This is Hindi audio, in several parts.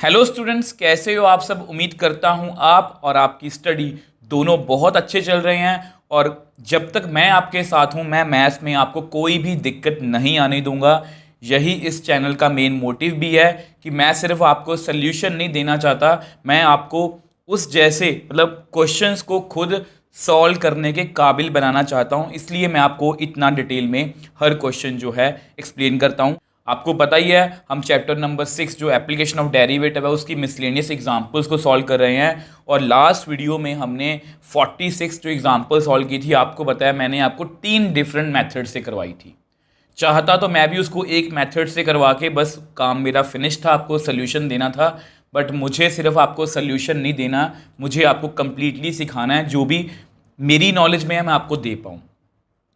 हेलो स्टूडेंट्स, कैसे हो आप सब। उम्मीद करता हूं आप और आपकी स्टडी दोनों बहुत अच्छे चल रहे हैं। और जब तक मैं आपके साथ हूं, मैं मैथ्स में आपको कोई भी दिक्कत नहीं आने दूंगा। यही इस चैनल का मेन मोटिव भी है कि मैं सिर्फ आपको सल्यूशन नहीं देना चाहता, मैं आपको उस जैसे क्वेश्चंस को खुद सॉल्व करने के काबिल बनाना चाहता हूं। इसलिए मैं आपको इतना डिटेल में हर क्वेश्चन जो है एक्सप्लेन करता हूं। आपको पता ही है, हम चैप्टर नंबर 6 जो एप्लीकेशन ऑफ डेरिवेटिव है उसकी मिसलेनियस एग्जांपल्स को सॉल्व कर रहे हैं। और लास्ट वीडियो में हमने 46 जो एग्जांपल सॉल्व की थी, आपको बताया मैंने आपको 3 डिफरेंट मेथड से करवाई थी। चाहता तो मैं भी उसको एक मेथड से करवा के बस काम मेरा फिनिश था, आपको सोल्यूशन देना था। बट मुझे सिर्फ आपको सोल्यूशन नहीं देना, मुझे आपको कंप्लीटली सिखाना है। जो भी मेरी नॉलेज में है मैं आपको दे पाऊँ।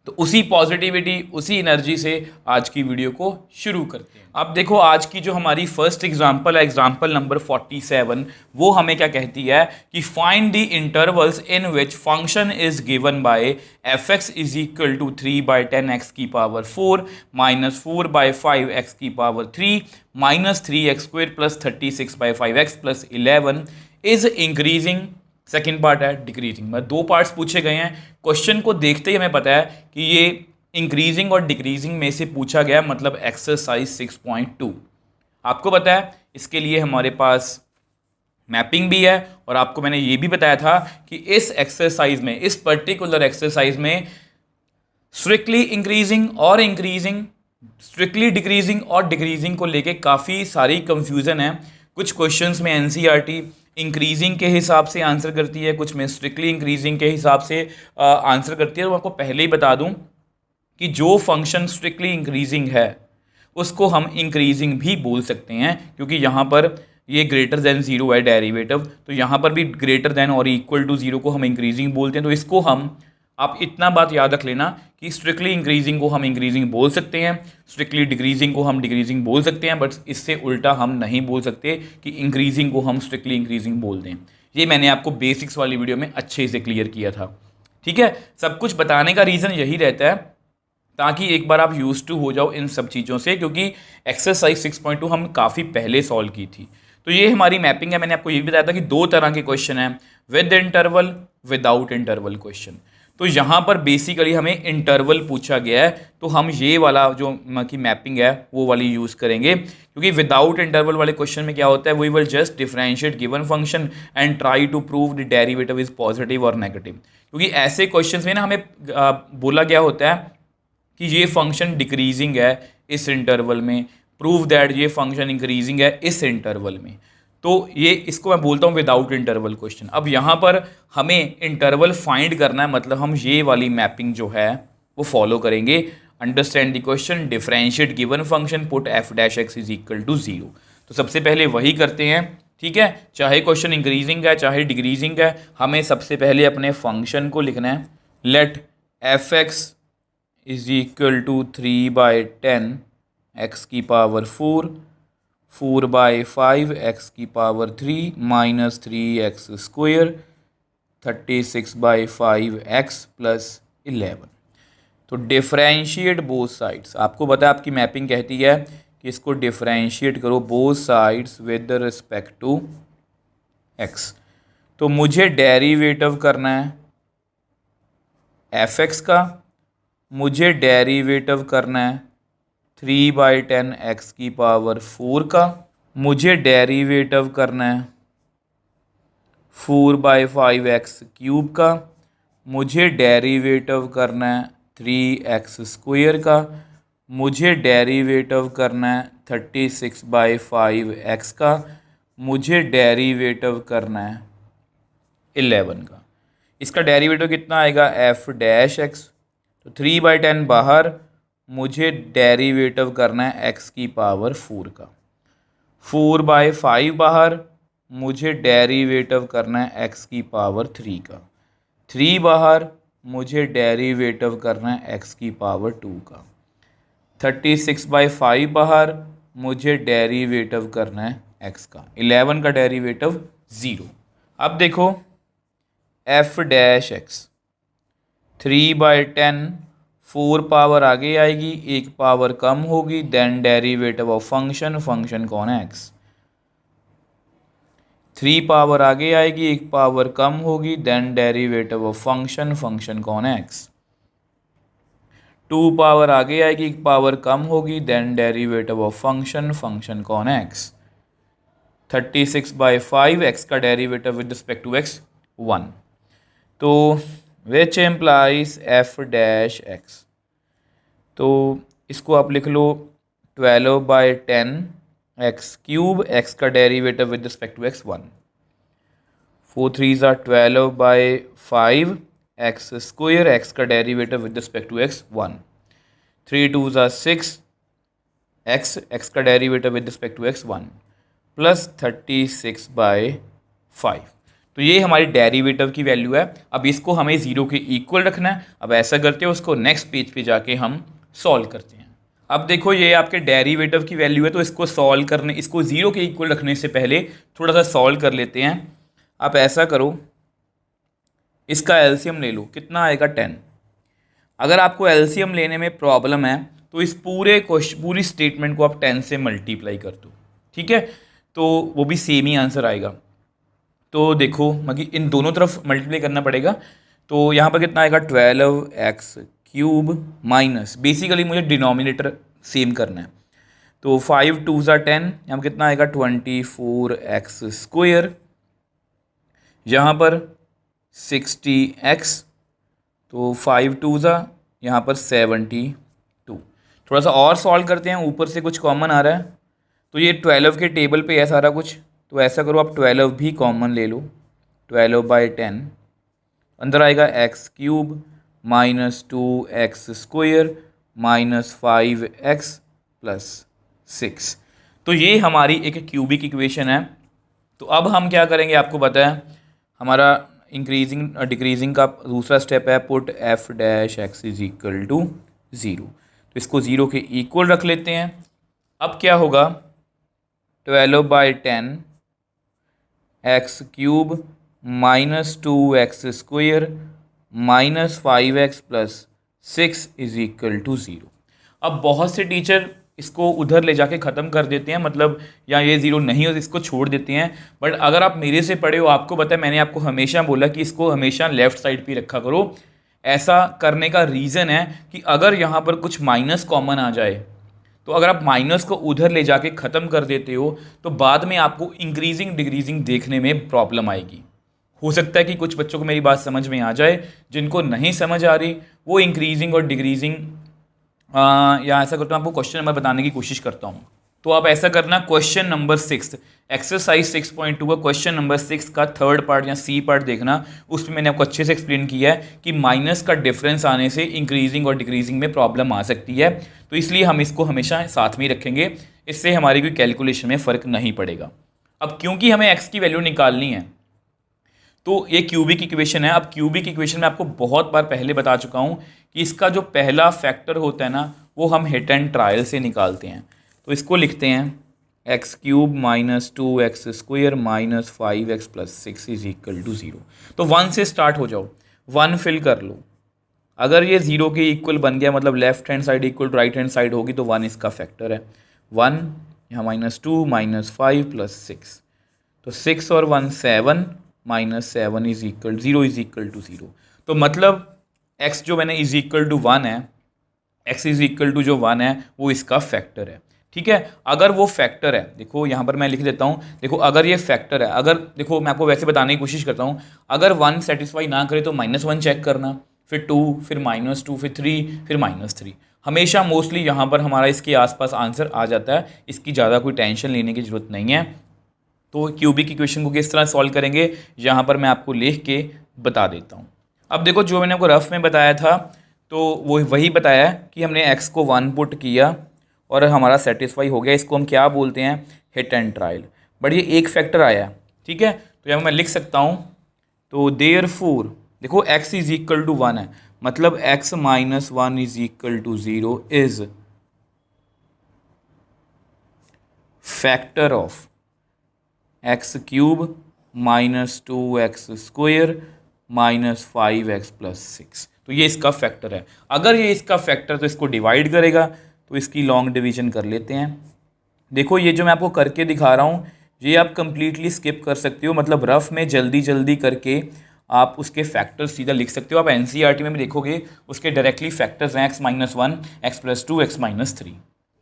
तो उसी पॉजिटिविटी, उसी एनर्जी से आज की वीडियो को शुरू करते हैं। अब देखो, आज की जो हमारी फर्स्ट एग्जांपल है, एग्जांपल नंबर 47, वो हमें क्या कहती है कि find the intervals in which function is given by f x is equal to 3/10 x की पावर 4 माइनस 4/5 x की power 3 minus 3x² plus 36/5 x plus 11 is increasing. Second part है डिक्रीजिंग। मतलब दो पार्ट्स पूछे गए हैं। क्वेश्चन को देखते ही हमें पता है कि ये इंक्रीजिंग और डिक्रीजिंग में से पूछा गया, मतलब एक्सरसाइज 6.2। आपको पता है इसके लिए हमारे पास मैपिंग भी है। और आपको मैंने ये भी बताया था कि इस एक्सरसाइज में, इस पर्टिकुलर एक्सरसाइज में स्ट्रिक्टली इंक्रीजिंग और इंक्रीजिंग, स्ट्रिक्टली डिक्रीजिंग और डिक्रीजिंग को लेके काफ़ी सारी कंफ्यूजन है। कुछ क्वेश्चंस में एनसीईआरटी इंक्रीजिंग के हिसाब से आंसर करती है, कुछ में स्ट्रिक्टली इंक्रीजिंग के हिसाब से आंसर करती है। तो आपको पहले ही बता दूं कि जो फंक्शन स्ट्रिक्टली इंक्रीजिंग है उसको हम इंक्रीजिंग भी बोल सकते हैं, क्योंकि यहाँ पर ये ग्रेटर देन जीरो है डेरिवेटिव। तो यहाँ पर भी ग्रेटर देन और इक्वल टू जीरो को हम इंक्रीजिंग बोलते हैं। तो इसको हम, आप इतना बात याद रख लेना कि स्ट्रिक्टली इंक्रीजिंग को हम इंक्रीजिंग बोल सकते हैं, स्ट्रिक्टली डिक्रीजिंग को हम डिक्रीजिंग बोल सकते हैं। बट इससे उल्टा हम नहीं बोल सकते कि इंक्रीजिंग को हम स्ट्रिक्टली इंक्रीजिंग बोल दें। ये मैंने आपको बेसिक्स वाली वीडियो में अच्छे से क्लियर किया था। ठीक है, सब कुछ बताने का रीज़न यही रहता है ताकि एक बार आप यूज टू हो जाओ इन सब चीज़ों से, क्योंकि एक्सरसाइज 6.2 हम काफ़ी पहले सॉल्व की थी। तो ये हमारी मैपिंग है। मैंने आपको ये भी बताया था कि दो तरह के क्वेश्चन हैं, with interval, without interval question. तो यहाँ पर बेसिकली हमें इंटरवल पूछा गया है, तो हम ये वाला जो की मैपिंग है वो वाली यूज़ करेंगे। क्योंकि विदाउट इंटरवल वाले क्वेश्चन में क्या होता है, we will just differentiate given function and try to prove the derivative is positive और नेगेटिव। क्योंकि ऐसे क्वेश्चन में ना हमें बोला गया होता है कि ये फंक्शन डिक्रीजिंग है इस इंटरवल में, प्रूव दैट ये फंक्शन इंक्रीजिंग है इस इंटरवल में। तो ये, इसको मैं बोलता हूँ विदाउट इंटरवल क्वेश्चन। अब यहाँ पर हमें इंटरवल फाइंड करना है, मतलब हम ये वाली मैपिंग जो है वो फॉलो करेंगे। Understand the question, differentiate given function, put f dash x is equal to 0। तो सबसे पहले वही करते हैं। ठीक है, चाहे क्वेश्चन इंक्रीजिंग है चाहे डिक्रीजिंग है, हमें सबसे पहले अपने फंक्शन को लिखना है। Let f x is equal to 3/10 x की पावर 4, 4/5 x की power 3 minus 3x², 36/5 x plus 11। तो डिफरेंशिएट बोथ साइड्स। आपको पता है आपकी मैपिंग कहती है कि इसको डिफरेंशिएट करो both sides with respect to x। तो मुझे डेरिवेटिव करना है एफ एक्स का, मुझे डेरिवेटिव करना है 3/10 x की पावर 4 का, मुझे डेरिवेटिव करना है 4/5 x³ का, मुझे डेरिवेटिव करना है 3x² का, मुझे डेरिवेटिव करना है 36/5 x का, मुझे डेरिवेटिव करना है 11 का। इसका डेरिवेटिव कितना आएगा, एफ डैश एक्स। तो 3/10 बाहर, मुझे डेरिवेटिव करना है x की पावर 4 का। 4/5 बाहर, मुझे डेरिवेटिव करना है x की पावर 3 का। 3 बाहर, मुझे डेरिवेटिव करना है x की पावर 2 का। 36/5 बाहर, मुझे डेरिवेटिव करना है x का। 11 का डेरिवेटिव 0। अब देखो एफ डैश एक्स, 3/10, 4 पावर आगे आएगी, एक पावर कम होगी, then derivative of function, function कौन है x। 3 पावर आगे आएगी, एक पावर कम होगी, then derivative of function, function कौन है x। 2 पावर आगे आएगी, एक पावर कम होगी, then derivative of function, function कौन है x। 36/5 x का derivative with respect to x 1। तो which implies f dash x, तो इसको आप लिख लो 12/10 x क्यूब, x का derivative with respect to x 1। 4 3s are 12/5 x square, x का derivative with respect to x 1। 3 2s are 6 x, x का derivative with respect to x 1 plus 36/5। तो ये हमारी डेरिवेटिव की वैल्यू है। अब इसको हमें ज़ीरो के इक्वल रखना है। अब ऐसा करते हैं, उसको नेक्स्ट पेज पे जाके हम सॉल्व करते हैं। अब देखो ये आपके डेरिवेटिव की वैल्यू है, तो इसको सॉल्व करने, इसको ज़ीरो के इक्वल रखने से पहले थोड़ा सा सॉल्व कर लेते हैं। आप ऐसा करो, इसका एलसीएम ले लो, कितना आएगा 10। अगर आपको एलसीएम लेने में प्रॉब्लम है तो इस पूरी स्टेटमेंट को आप 10 से मल्टीप्लाई कर दो, ठीक है, तो वो भी सेम ही आंसर आएगा। तो देखो मतलब इन दोनों तरफ मल्टीप्लाई करना पड़ेगा। तो यहाँ पर कितना आएगा 12x क्यूब माइनस, बेसिकली मुझे डिनोमिनेटर सेम करना है। तो 5 2s are 10, यहाँ पर कितना आएगा 24x स्क्वायर, यहाँ पर 60x, तो 5 2s are यहाँ पर 72। थोड़ा सा और सॉल्व करते हैं, ऊपर से कुछ कॉमन आ रहा है, तो ये 12 के टेबल पे है सारा कुछ। तो ऐसा करो आप 12 भी कॉमन ले लो, 12/10 अंदर आएगा x cube minus 2x square minus 5x plus 6। तो ये हमारी एक क्यूबिक इक्वेशन है। तो अब हम क्या करेंगे, आपको पता है हमारा इंक्रीजिंग डिक्रीजिंग का दूसरा स्टेप है, put f dash x is equal to 0। तो इसको 0 के इक्वल रख लेते हैं। अब क्या होगा 12/10 x cube minus 2x square minus 5x plus 6 is equal to 0। अब बहुत से टीचर इसको उधर ले जाके ख़त्म कर देते हैं, मतलब या ये 0 नहीं हो इसको छोड़ देते हैं। बट अगर आप मेरे से पढ़े हो, आपको पता है मैंने आपको हमेशा बोला कि इसको हमेशा लेफ़्ट साइड पे रखा करो। ऐसा करने का रीज़न है कि अगर यहाँ पर कुछ माइनस कॉमन आ जाए, तो अगर आप माइनस को उधर ले जाके ख़त्म कर देते हो तो बाद में आपको इंक्रीजिंग डिक्रीजिंग देखने में प्रॉब्लम आएगी। हो सकता है कि कुछ बच्चों को मेरी बात समझ में आ जाए, जिनको नहीं समझ आ रही वो इंक्रीजिंग और डिक्रीजिंग या ऐसा करता हूँ आपको क्वेश्चन नंबर बताने की कोशिश करता हूँ। तो आप ऐसा करना, क्वेश्चन नंबर 6 एक्सरसाइज 6.2 का क्वेश्चन नंबर 6 का थर्ड पार्ट या सी पार्ट देखना। उसमें मैंने आपको अच्छे से एक्सप्लेन किया है कि माइनस का डिफरेंस आने से इंक्रीजिंग और डिक्रीजिंग में प्रॉब्लम आ सकती है। तो इसलिए हम इसको हमेशा साथ में ही रखेंगे, इससे हमारी कोई कैलकुलेशन में फ़र्क नहीं पड़ेगा। अब क्योंकि हमें एक्स की वैल्यू निकालनी है, तो ये क्यूबिक इक्वेशन है। अब क्यूबिक इक्वेशन में आपको बहुत बार पहले बता चुका हूँ कि इसका जो पहला फैक्टर होता है ना, वो हम हिट एंड ट्रायल से निकालते हैं। तो इसको लिखते हैं x cube minus 2x square minus 5x plus 6 is equal to 0। तो 1 से स्टार्ट हो जाओ, 1 फिल कर लो। अगर ये 0 के इक्वल बन गया, मतलब left hand side equal to right hand side होगी, तो 1 इसका फैक्टर है। 1 यहाँ माइनस 2 माइनस 5 प्लस 6, तो 6 और 1 7 minus 7 is equal 0 is equal to 0। तो मतलब x जो मैंने इज इक्वल टू 1 है, x इज इक्वल टू जो 1 है वो इसका फैक्टर है, ठीक है। अगर वो फैक्टर है, देखो यहाँ पर मैं लिख देता हूँ, देखो अगर ये फैक्टर है, अगर देखो मैं आपको वैसे बताने की कोशिश करता हूँ, अगर 1 सेटिस्फाई ना करे तो -1 चेक करना, फिर 2, फिर -2, फिर 3, फिर -3। हमेशा मोस्टली यहाँ पर हमारा इसके आसपास आंसर आ जाता है, इसकी ज़्यादा कोई टेंशन लेने की ज़रूरत नहीं है। तो क्यूबिक इक्वेशन को किस तरह सॉल्व करेंगे, यहाँ पर मैं आपको लिख के बता देता हूँ। अब देखो जो मैंने आपको रफ में बताया था, तो वो वही बताया कि हमने x को 1 पुट किया और हमारा सेटिस्फाई हो गया। इसको हम क्या बोलते हैं, हिट एंड ट्रायल। बट ये एक फैक्टर आया, ठीक है, तो यहाँ मैं लिख सकता हूँ। तो देयरफॉर देखो x इज इक्वल टू 1 है, मतलब x minus 1 is equal to 0 is factor of x cube minus 2x square minus 5x plus 6। तो ये इसका फैक्टर है। अगर ये इसका फैक्टर तो इसको डिवाइड करेगा, तो इसकी लॉन्ग डिवीजन कर लेते हैं। देखो ये जो मैं आपको करके दिखा रहा हूँ, ये आप कंप्लीटली स्किप कर सकते हो, मतलब रफ में जल्दी जल्दी करके आप उसके फैक्टर्स सीधा लिख सकते हो। आप एनसीईआरटी में भी देखोगे उसके डायरेक्टली फैक्टर्स हैं x-1, x+2, x-3।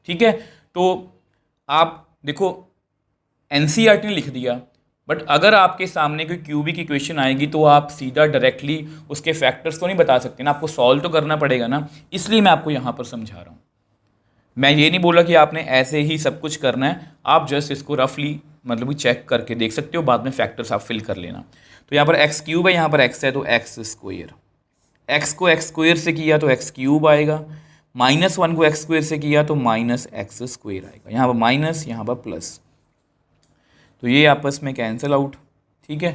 ठीक है, तो आप देखो एनसीईआरटी ने लिख दिया, बट अगर आपके सामने कोई क्यूबिक इक्वेशन आएगी तो आप सीधा डायरेक्टली उसके फैक्टर्स तो नहीं बता सकते ना, आपको सॉल्व तो करना पड़ेगा ना, इसलिए मैं आपको यहाँ पर समझा रहा हूँ। मैं ये नहीं बोला कि आपने ऐसे ही सब कुछ करना है, आप जस्ट इसको रफली मतलब चेक करके देख सकते हो, बाद में फैक्टर्स आप फिल कर लेना। तो यहाँ पर एक्स क्यूब है, यहाँ पर एक्स है तो एक्स स्क्वायर, एक्स को एक्स स्क्वायर से किया तो एक्स क्यूब आएगा, -1 को एक्स स्क्वायर से किया तो माइनस एक्स स्क्वायर आएगा, यहाँ पर माइनस यहाँ पर प्लस, तो ये आपस में कैंसिल आउट। ठीक है,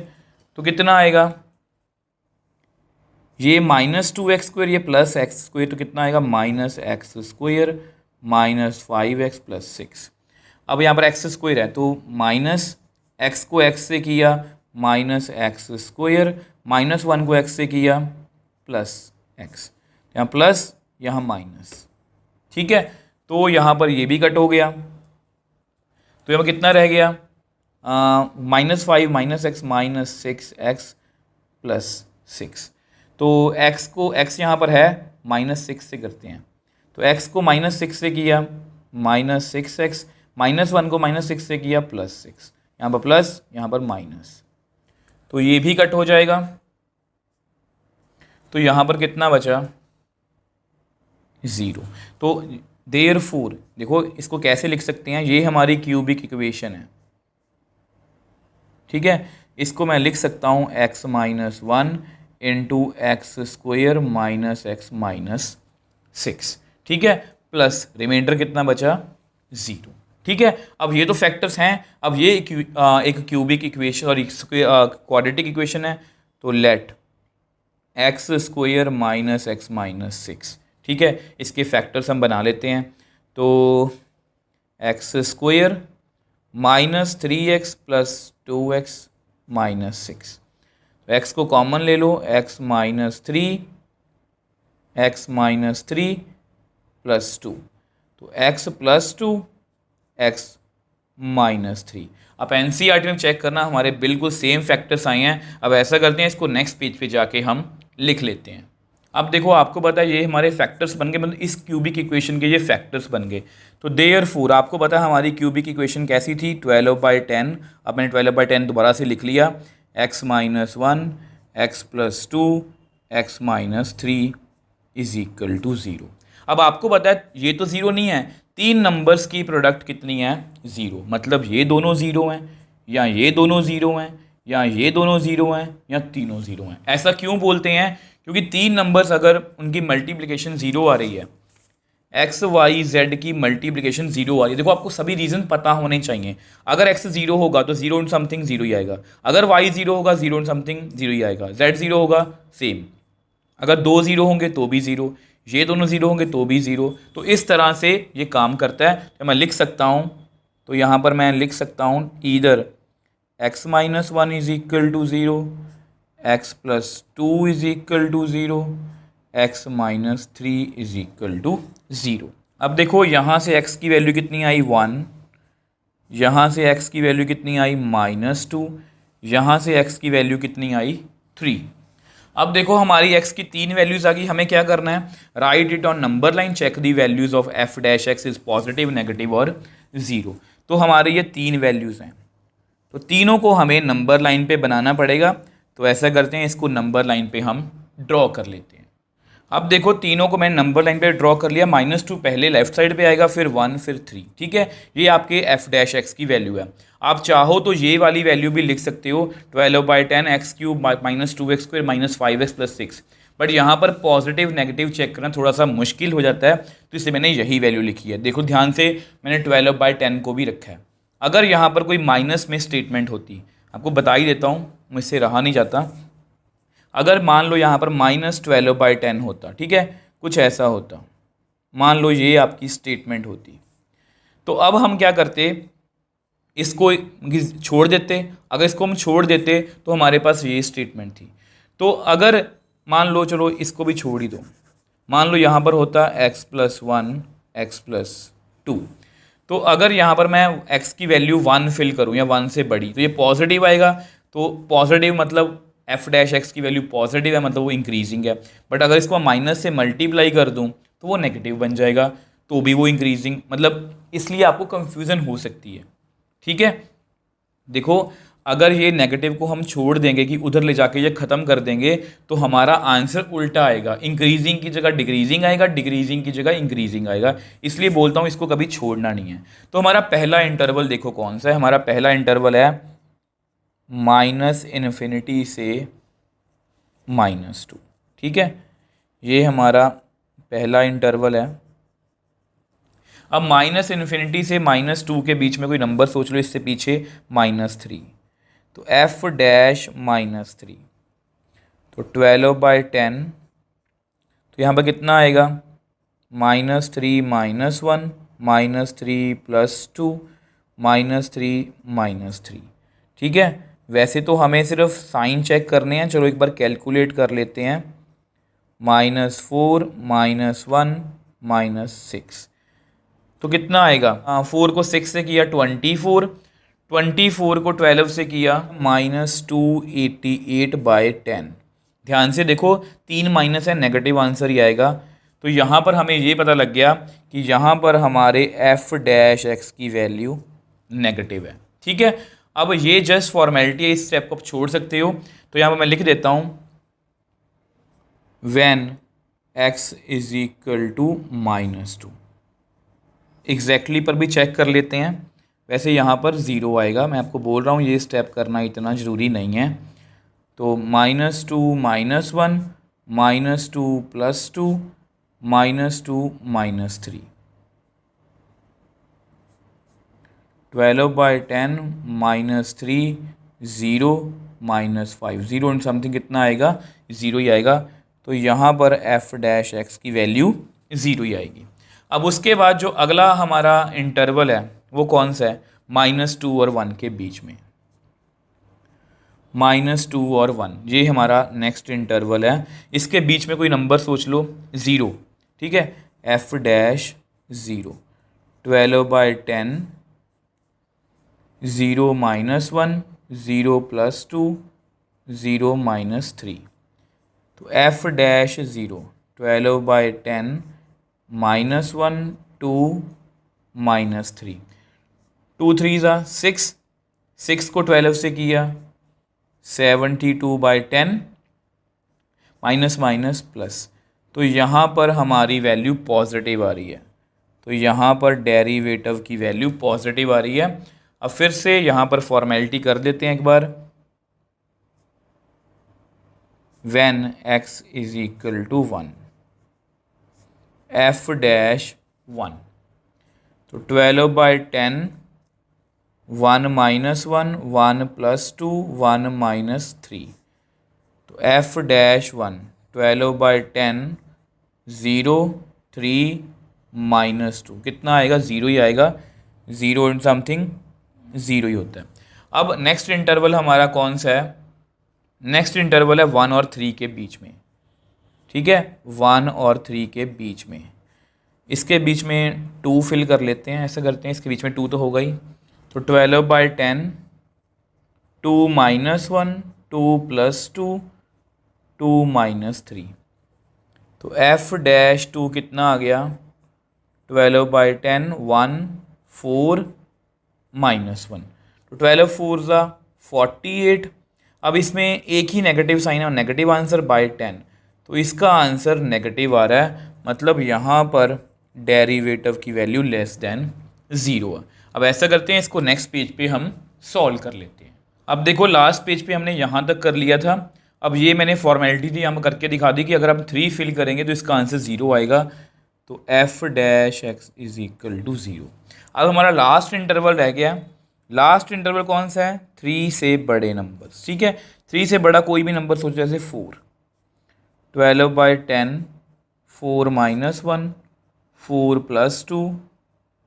तो कितना आएगा, ये -2x स्क्वायर ये प्लस एक्स स्क्वायर, तो कितना आएगा -x स्क्वायर -5x + 6। अब यहाँ पर एक्स स्क्वायर है तो माइनस एक्स को एक्स से किया -x स्क्वायर, -1 को एक्स से किया +x, यहाँ प्लस यहाँ माइनस। ठीक है, तो यहाँ पर ये भी कट हो गया, तो यहाँ पर कितना रह गया, -5 -x -6x +6। तो x को x यहाँ पर है -6 से करते हैं, तो x को -6 से किया -6x, -1 को -6 से किया +6, यहाँ पर प्लस यहाँ पर माइनस, तो ये भी कट हो जाएगा। तो यहाँ पर कितना बचा 0। तो देयरफॉर देखो इसको कैसे लिख सकते हैं, ये हमारी क्यूबिक इक्वेशन है। ठीक है, इसको मैं लिख सकता हूँ x - 1 into x square -x - 6। ठीक है, प्लस रिमाइंडर कितना बचा 0। ठीक है, अब ये तो फैक्टर्स हैं, अब ये एक क्यूबिक इक्वेशन और क्वाड्रेटिक इक्वेशन है, तो लेट एक्स स्क्वायर -x - 6। ठीक है, इसके फैक्टर्स हम बना लेते हैं, तो एक्स स्क्वायर -3x + 2x - 6, तो x को कॉमन ले लो, x - 3 + 2, तो x + 2 x - 3। अब एनसीईआरटी में चेक करना, हमारे बिल्कुल सेम फैक्टर्स आए हैं। अब ऐसा करते हैं, इसको नेक्स्ट पेज पे जाके हम लिख लेते हैं। अब देखो आपको पता है ये हमारे फैक्टर्स बन गए, मतलब इस क्यूबिक इक्वेशन के ये फैक्टर्स बन गए। तो देयरफॉर आपको पता है हमारी क्यूबिक इक्वेशन कैसी थी, 12/10। अब मैंने 12/10 दोबारा से लिख लिया, x - 1 x + 2 x - 3 = 0। अब आपको पता है ये तो 0 नहीं है, 3 नंबर्स की प्रोडक्ट कितनी है 0, मतलब ये दोनों 0 हैं, या ये दोनों 0 हैं, या ये दोनों 0 हैं, या तीनों 0 हैं। ऐसा क्यों बोलते हैं, क्योंकि 3 नंबर्स अगर उनकी मल्टीप्लिकेशन 0 आ रही है, एक्स वाई जेड की मल्टीप्लिकेशन 0 आ रही है, देखो आपको सभी रीज़न पता होने चाहिए। अगर एक्स 0 होगा तो 0 समथिंग 0 ही आएगा, अगर वाई 0 होगा 0 समथिंग 0 ही आएगा, जेड 0 होगा सेम, अगर 2 0 होंगे तो भी 0, ये दोनों 0 होंगे तो भी 0। तो इस तरह से ये काम करता है। तो मैं लिख सकता हूँ, तो यहाँ पर मैं लिख सकता हूँ ईदर x - 1 = 0, x + 2 = 0, x - 3 = 0। अब देखो यहाँ से x की वैल्यू कितनी आई 1, यहाँ से x की वैल्यू कितनी आई -2, यहाँ से x की वैल्यू कितनी आई 3। अब देखो हमारी x की 3 वैल्यूज़ आ गई, हमें क्या करना है, write it on number line, check the values of f' is positive, negative और 0। तो हमारे ये 3 वैल्यूज़ हैं, तो तीनों को हमें नंबर लाइन पे बनाना पड़ेगा। तो ऐसा करते हैं, इसको नंबर लाइन पे हम ड्रॉ कर लेते हैं। अब देखो तीनों को मैंने नंबर लाइन पे ड्रॉ कर लिया, -2 पहले लेफ्ट साइड पे आएगा, फिर 1 फिर 3। ठीक है, ये आपके f' की वैल्यू है। आप चाहो तो ये वाली वैल्यू भी लिख सकते हो, 12/10 x³ -2x² -5x + 6, बट यहाँ पर पॉजिटिव नेगेटिव चेक करना थोड़ा सा मुश्किल हो जाता है, तो इसलिए मैंने यही वैल्यू लिखी है। देखो ध्यान से, मैंने 12/10 को भी रखा है। अगर यहाँ पर कोई माइनस में स्टेटमेंट होती, आपको बता ही देता हूँ, मुझसे रहा नहीं जाता, अगर मान लो यहाँ पर -12/10 होता, ठीक है, कुछ ऐसा होता, मान लो ये आपकी स्टेटमेंट होती, तो अब हम क्या करते, इसको छोड़ देते। अगर इसको हम छोड़ देते तो हमारे पास ये स्टेटमेंट थी। तो अगर मान लो, चलो इसको भी छोड़ ही दो, मान लो यहाँ पर होता x + 1 x + 2, तो अगर यहाँ पर मैं x की वैल्यू 1 फिल करूँ या 1 से बड़ी तो ये पॉजिटिव आएगा। तो पॉजिटिव मतलब एफ डैश एक्स की वैल्यू पॉजिटिव है, मतलब वो इंक्रीजिंग है। बट अगर इसको माइनस से मल्टीप्लाई कर दूँ तो वो नेगेटिव बन जाएगा, तो भी वो इंक्रीजिंग, मतलब इसलिए आपको कंफ्यूजन हो सकती है। ठीक है, देखो अगर ये नेगेटिव को हम छोड़ देंगे कि उधर ले जाके ये ख़त्म कर देंगे तो हमारा आंसर उल्टा आएगा, इंक्रीजिंग की जगह डिक्रीजिंग आएगा, डिक्रीजिंग की जगह इंक्रीजिंग आएगा। इसलिए बोलता हूँ इसको कभी छोड़ना नहीं है। तो हमारा पहला इंटरवल देखो कौन सा है, हमारा पहला इंटरवल है -∞ से -2। ठीक है, ये हमारा पहला इंटरवल है। अब -∞ से -2 के बीच में कोई नंबर सोच लो, इससे पीछे -3, तो f डैश -3, तो 12/10, तो यहाँ पर कितना आएगा -3 -1 -3 +2 -3 -3। ठीक है, वैसे तो हमें सिर्फ साइन चेक करने हैं, चलो एक बार कैलकुलेट कर लेते हैं। -4 -1 -6, तो कितना आएगा, 4 को 6 से किया 24, 24 को 12 से किया -288/10। ध्यान से देखो 3 माइनस है, नेगेटिव आंसर ही आएगा। तो यहाँ पर हमें ये पता लग गया कि यहाँ पर हमारे f डैश x की वैल्यू नेगेटिव है। ठीक है, अब ये जस्ट फॉर्मेलिटी है, इस स्टेप को आप छोड़ सकते हो। तो यहाँ पर मैं लिख देता हूँ when x is equal to -2। Exactly पर भी चेक कर लेते हैं, वैसे यहाँ पर 0 आएगा। मैं आपको बोल रहा हूँ ये स्टेप करना इतना ज़रूरी नहीं है। तो -2 -1 -2 +2 -2 -3, 12/10 -3 0 -5, 0 एंड समथिंग कितना आएगा, 0 ही आएगा। तो यहाँ पर f डैश एक्स की वैल्यू 0 ही आएगी। अब उसके बाद जो अगला हमारा इंटरवल है वो कौन सा है, -2 और 1 के बीच में। -2 और 1 ये हमारा नेक्स्ट इंटरवल है। इसके बीच में कोई नंबर सोच लो, 0। ठीक है, f डैश 0, 12/10 0 -1 0 +2 0 -3, तो f डैश 0 12/10 -1 2 -3, 2 3 6, 6 को 12 से किया 72/10 माइनस माइनस प्लस, तो यहाँ पर हमारी वैल्यू पॉजिटिव आ रही है। तो यहाँ पर डेरिवेटिव की वैल्यू पॉजिटिव आ रही है। अब फिर से यहाँ पर फॉर्मेलिटी कर देते हैं एक बार, when x is equal to 1 f dash 1, तो 12/10 1 -1 1 +2 1 -3, तो f डैश 1 12/10 0 3 -2 कितना आएगा, 0 ही आएगा। 0 एंड समथिंग 0 ही होता है। अब नेक्स्ट इंटरवल हमारा कौन सा है, नेक्स्ट इंटरवल है 1 और 3 के बीच में। ठीक है, 1 और 3 के बीच में, इसके बीच में 2 फिल कर लेते हैं। ऐसा करते हैं, इसके बीच में 2 तो होगा ही, तो 12/10 2 -1 2 +2 2 -3, तो f डैश 2 कितना आ गया, 12/10 1 4 -1, तो 12 4 48। अब इसमें एक ही नेगेटिव साइन है और नेगेटिव आंसर बाय 10, तो इसका आंसर नेगेटिव आ रहा है, मतलब यहाँ पर डेरिवेटिव की वैल्यू लेस देन 0 है। अब ऐसा करते हैं, इसको नेक्स्ट पेज पे हम सॉल्व कर लेते हैं। अब देखो लास्ट पेज पे हमने यहाँ तक कर लिया था। अब ये मैंने फॉर्मेलिटी थी यहाँ करके दिखा दी कि अगर हम 3 फिल करेंगे तो इसका आंसर 0 आएगा। तो f dash x is equal to 0। अब हमारा लास्ट इंटरवल रह गया। लास्ट इंटरवल कौन सा है, 3 से बड़े नंबर। ठीक है, 3 से बड़ा कोई भी नंबर सोचो, जैसे 4, 12/10 4 -1 4 +2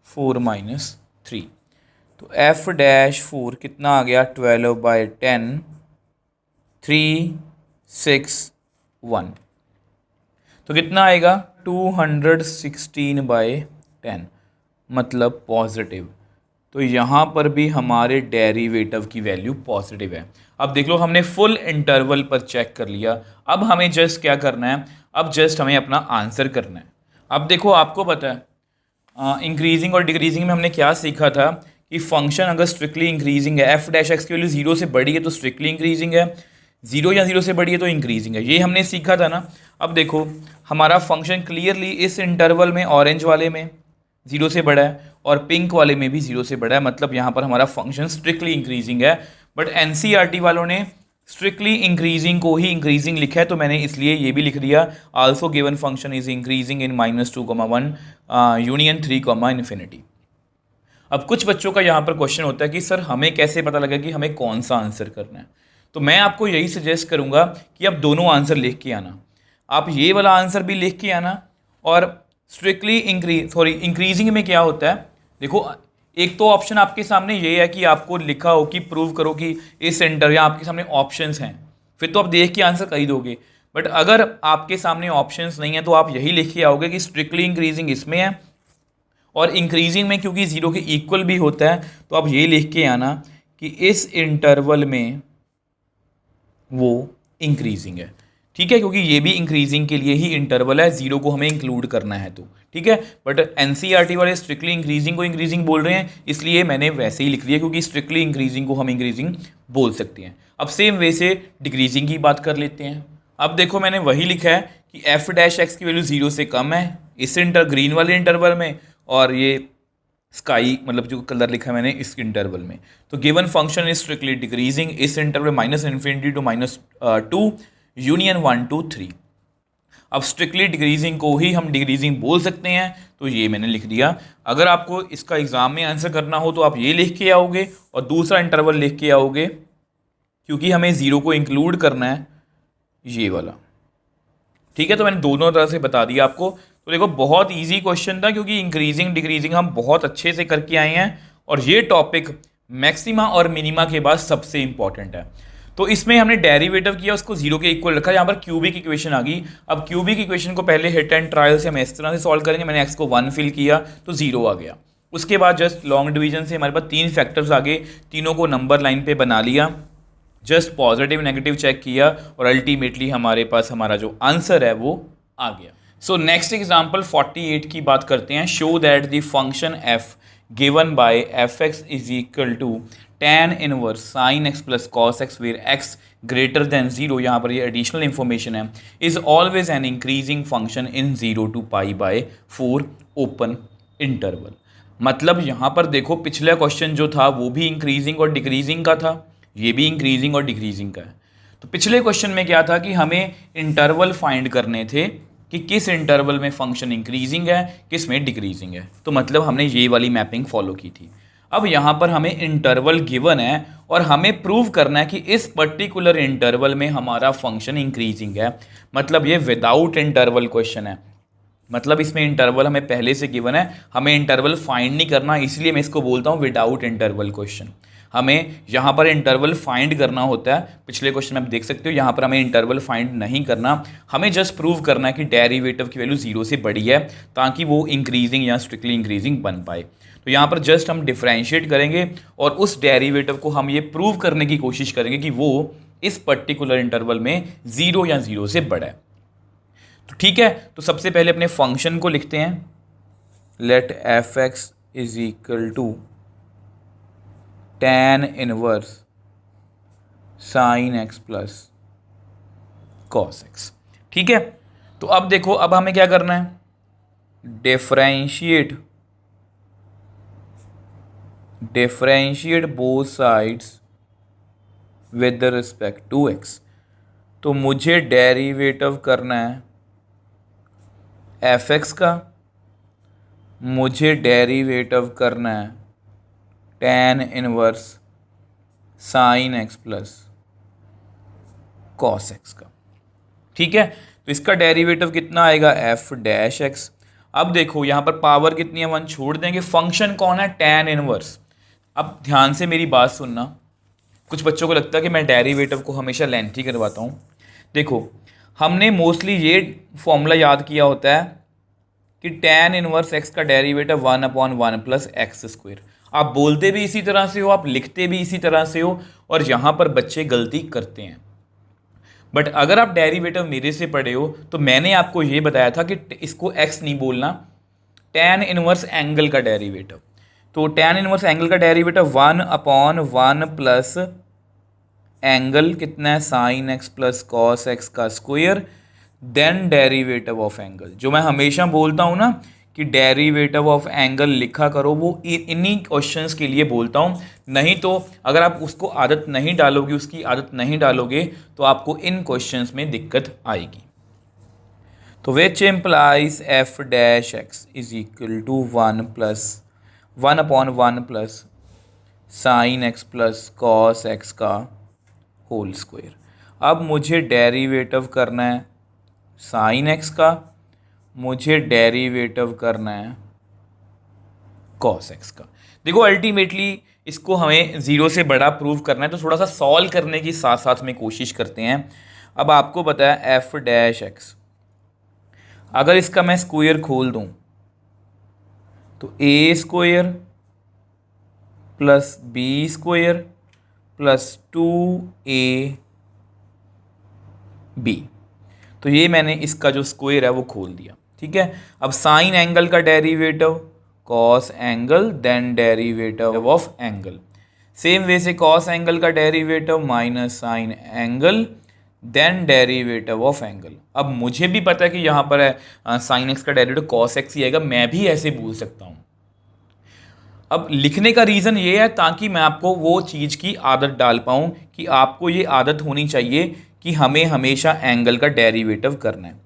4 -3, तो f डैश 4 कितना आ गया, 12/10 3 6 1, तो कितना आएगा 216/10। मतलब पॉजिटिव, तो यहाँ पर भी हमारे डेरिवेटिव की वैल्यू पॉजिटिव है। अब देख लो हमने फुल इंटरवल पर चेक कर लिया। अब हमें जस्ट क्या करना है, अब जस्ट हमें अपना आंसर करना है। अब देखो आपको पता है इंक्रीजिंग और डिक्रीजिंग में हमने क्या सीखा था कि फंक्शन अगर स्ट्रिक्टली इंक्रीजिंग है, एफ डैश एक्स की वैल्यू जीरो से बड़ी है तो स्ट्रिक्टली इंक्रीजिंग है, जीरो या जीरो से बड़ी है तो इंक्रीजिंग है, ये हमने सीखा था ना। अब देखो हमारा फंक्शन क्लियरली इस इंटरवल में ऑरेंज वाले में जीरो से बड़ा है और पिंक वाले में भी जीरो से बड़ा है, मतलब यहाँ पर हमारा फंक्शन स्ट्रिक्टली इंक्रीजिंग है। बट एनसीईआरटी वालों ने स्ट्रिक्टली इंक्रीजिंग को ही इंक्रीजिंग लिखा है, तो मैंने इसलिए ये भी लिख दिया also given function is increasing in -2, 1 union 3, infinity. अब कुछ बच्चों का यहाँ पर क्वेश्चन होता है कि सर हमें कैसे पता लगा कि हमें कौन सा आंसर करना है। तो मैं आपको यही सजेस्ट करूँगा कि आप दोनों आंसर लिख के आना, आप ये वाला आंसर भी लिख के आना। और स्ट्रिक्टली इंक्रीजिंग में क्या होता है, देखो एक तो ऑप्शन आपके सामने ये है कि आपको लिखा हो कि प्रूव करो कि इस सेंटर, या आपके सामने ऑप्शंस हैं, फिर तो आप देख के आंसर कर ही दोगे। बट अगर आपके सामने ऑप्शंस नहीं है तो आप यही लिख के आओगे कि स्ट्रिक्टली इंक्रीजिंग इसमें है और इंक्रीजिंग में क्योंकि जीरो के इक्वल भी होता है, तो आप ये लिख के आना कि इस इंटरवल में वो इंक्रीजिंग है। ठीक है, क्योंकि ये भी इंक्रीजिंग के लिए ही इंटरवल है, जीरो को हमें इंक्लूड करना है तो ठीक है। बट एनसीईआरटी वाले स्ट्रिक्टली इंक्रीजिंग को इंक्रीजिंग बोल रहे हैं, इसलिए मैंने वैसे ही लिख दिया, क्योंकि स्ट्रिक्टली इंक्रीजिंग को हम इंक्रीजिंग बोल सकते हैं। अब सेम वे से डिक्रीजिंग की बात कर लेते हैं। अब देखो मैंने वही लिखा है कि एफ डैश एक्स की वैल्यू जीरो से कम है इस ग्रीन वाले इंटरवल में, और ये स्काई मतलब जो कलर लिखा है मैंने इस इंटरवल में। तो given function is strictly decreasing इस इंटरवल -∞ to -2 यूनियन 1 to 3। अब स्ट्रिक्टली डिक्रीजिंग को ही हम डिक्रीजिंग बोल सकते हैं, तो ये मैंने लिख दिया। अगर आपको इसका एग्जाम में आंसर करना हो तो आप ये लिख के आओगे और दूसरा इंटरवल लिख के आओगे, क्योंकि हमें जीरो को इंक्लूड करना है ये वाला। ठीक है, तो मैंने दोनों तरह से बता दिया आपको। तो देखो बहुत इजी क्वेश्चन था, क्योंकि इंक्रीजिंग डिक्रीजिंग हम बहुत अच्छे से करके आए हैं, और ये टॉपिक मैक्सिमा और मिनिमा के बाद सबसे इंपॉर्टेंट है। तो इसमें हमने डेरिवेटिव किया, उसको जीरो के इक्वल रखा, यहाँ पर क्यूबिक इक्वेशन आ गई। अब क्यूबिक इक्वेशन को पहले हिट एंड ट्रायल से हम इस तरह से सॉल्व करेंगे। मैंने एक्स को 1 फिल किया तो जीरो आ गया। उसके बाद जस्ट लॉन्ग डिवीजन से हमारे पास 3 फैक्टर्स आ गए, तीनों को नंबर लाइन पे बना लिया, जस्ट पॉजिटिव नेगेटिव चेक किया, और अल्टीमेटली हमारे पास हमारा जो आंसर है वो आ गया। सो नेक्स्ट एग्जाम्पल 48 की बात करते हैं। Show that the function f given by f x is equal to tan inverse sine x plus cos x where x greater than zero, यहाँ पर ये एडिशनल इंफॉर्मेशन है, is always an increasing function in 0 to π/4 open interval. मतलब यहाँ पर देखो पिछला क्वेश्चन जो था वो भी इंक्रीजिंग और डिक्रीजिंग का था, ये भी इंक्रीजिंग और डिक्रीजिंग का है। तो पिछले क्वेश्चन में क्या था कि हमें इंटरवल फाइंड करने थे कि किस इंटरवल में फंक्शन इंक्रीजिंग है, किस में डिक्रीजिंग है। तो मतलब हमने ये वाली मैपिंग फॉलो की थी। अब यहाँ पर हमें इंटरवल गिवन है और हमें प्रूव करना है कि इस पर्टिकुलर इंटरवल में हमारा फंक्शन इंक्रीजिंग है। मतलब ये विदाउट इंटरवल क्वेश्चन है, मतलब इसमें इंटरवल हमें पहले से गिवन है, हमें इंटरवल फाइंड नहीं करना, इसलिए मैं इसको बोलता हूँ विदाउट इंटरवल क्वेश्चन। हमें यहाँ पर इंटरवल फाइंड करना होता है, पिछले क्वेश्चन में आप देख सकते हो यहाँ पर हमें इंटरवल फाइंड नहीं करना, हमें जस्ट प्रूव करना है कि डेरिवेटिव की वैल्यू जीरो से बड़ी है ताकि वो इंक्रीजिंग या स्ट्रिक्टली इंक्रीजिंग बन पाए। तो यहाँ पर जस्ट हम डिफ्रेंशिएट करेंगे और उस डेरिवेटिव को हम ये प्रूव करने की कोशिश करेंगे कि वो इस पर्टिकुलर इंटरवल में जीरो या जीरो से बड़ा है। तो ठीक है, तो सबसे पहले अपने फंक्शन को लिखते हैं, let f x is equal to tan inverse sine x plus cos x. ठीक है, तो अब देखो अब हमें क्या करना है, differentiate both sides with respect to x. तो मुझे डेरिवेटिव करना है एफ एक्स का, मुझे डेरिवेटिव करना है tan inverse sine x plus cos x का। ठीक है, तो इसका डेरिवेटिव कितना आएगा, एफ डैश एक्स। अब देखो यहाँ पर पावर कितनी है, 1 छोड़ देंगे, फंक्शन कौन है, tan इनवर्स। अब ध्यान से मेरी बात सुनना, कुछ बच्चों को लगता है कि मैं डेरिवेटिव को हमेशा लेंथी करवाता हूँ। देखो हमने मोस्टली ये फॉर्मूला याद किया होता है कि tan इनवर्स x का डेरिवेटिव 1/1 प्लस एक्स स्क्वायर। आप बोलते भी इसी तरह से हो, आप लिखते भी इसी तरह से हो, और यहाँ पर बच्चे गलती करते हैं। बट अगर आप डेरिवेटिव मेरे से पढ़े हो तो मैंने आपको ये बताया था कि इसको x नहीं बोलना, tan इनवर्स एंगल का डेरिवेटिव। तो tan इनवर्स एंगल का डेरिवेटिव 1/1 प्लस एंगल कितना है, sine x plus cos x का square, then derivative of angle. जो मैं हमेशा बोलता हूँ ना कि डेरिवेटिव ऑफ एंगल लिखा करो, वो इन्हीं क्वेश्चंस के लिए बोलता हूँ। नहीं तो अगर आप उसको आदत नहीं डालोगे, उसकी आदत नहीं डालोगे, तो आपको इन क्वेश्चंस में दिक्कत आएगी। तो which implies f dash x is equal to 1/1 plus sine x plus cos x का होल स्क्वायर। अब मुझे डेरिवेटिव करना है साइन एक्स का, मुझे डेरिवेटिव करना है कॉस एक्स का। देखो अल्टीमेटली इसको हमें ज़ीरो से बड़ा प्रूव करना है, तो थोड़ा सा सॉल्व करने की साथ साथ में कोशिश करते हैं। अब आपको पता है एफ डैश एक्स, अगर इसका मैं स्क्वायर खोल दूं तो A square plus B square plus 2ab, तो ये मैंने इसका जो स्क्वायर है वो खोल दिया। ठीक है, अब साइन एंगल का derivative cos angle, then derivative of angle. Same way से कॉस एंगल का derivative minus sine angle, then derivative of angle. अब मुझे भी पता है कि यहाँ पर है साइन एक्स का डेरिवेटिव कॉस एक्स ही आएगा, मैं भी ऐसे बोल सकता हूँ। अब लिखने का रीज़न ये है ताकि मैं आपको वो चीज़ की आदत डाल पाऊँ कि आपको ये आदत होनी चाहिए कि हमें हमेशा एंगल का डेरिवेटिव करना है।